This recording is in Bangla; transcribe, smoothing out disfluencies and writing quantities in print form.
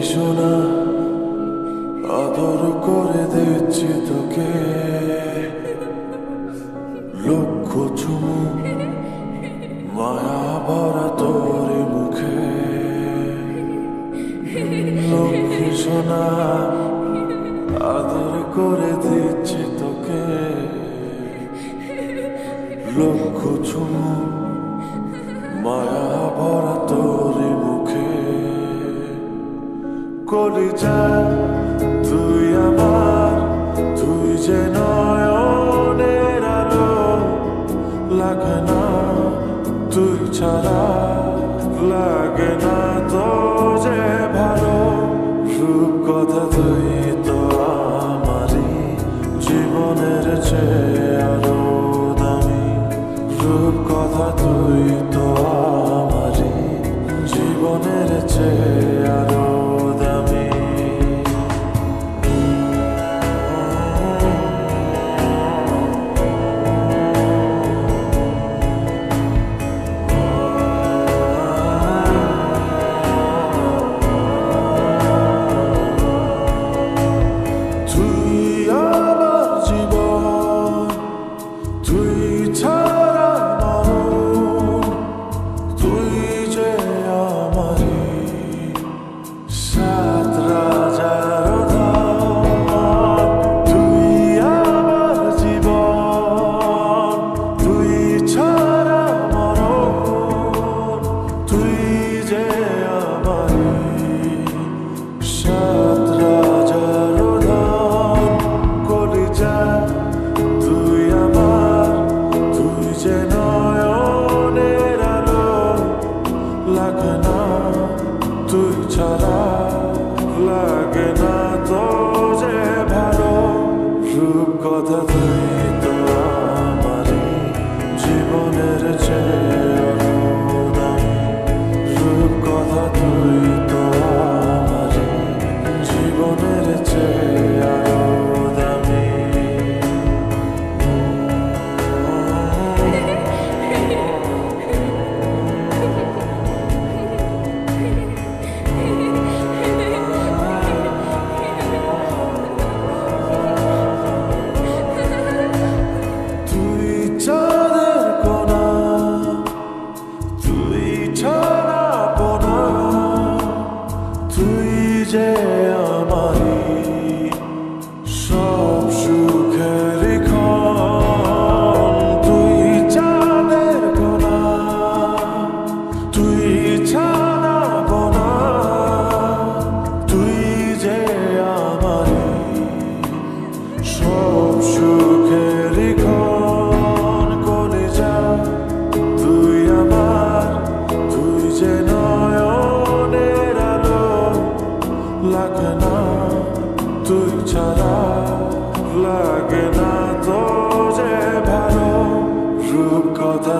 সোনা আদর করে দিচ্ছি তোকে লক্ষ চুমু মায়া ভরা তোর মুখে লক্ষ্মী সোনা আদর করে দিচ্ছি তোকে লক্ষ চুমু মায়া ভরা তোর মুখে কলিজা তুই আমার তুই যে নয়নের আলো লাগে না তুই ছাড়া লাগে না তো যে ভালো রূপ কথা তুই তো আমারই জীবনের চেয়ে আরো দামি রূপ কথা তুই তো আমারই জীবনের চেয়ে আরো দামি লাগে না তুই ছাড়া লাগে না তো যে ভালো রূপ কথা তুই তো আমারই জীবনের চেয়ে আরো দামি রূপ কথা তুই তো আমারই জীবনের চেয়ে আরো দামি যে আমারই সব সুখের ক্ষণ তুই চাঁদের কোনা তুই ছাড়া বোনা তুই যে আমারই সব সুখের ক্ষণ কলিজা তুই আমার তুই যে নয়নের আলো লাগে না তুই ছাড়া লাগে না তো যে ভালো রূপ কথা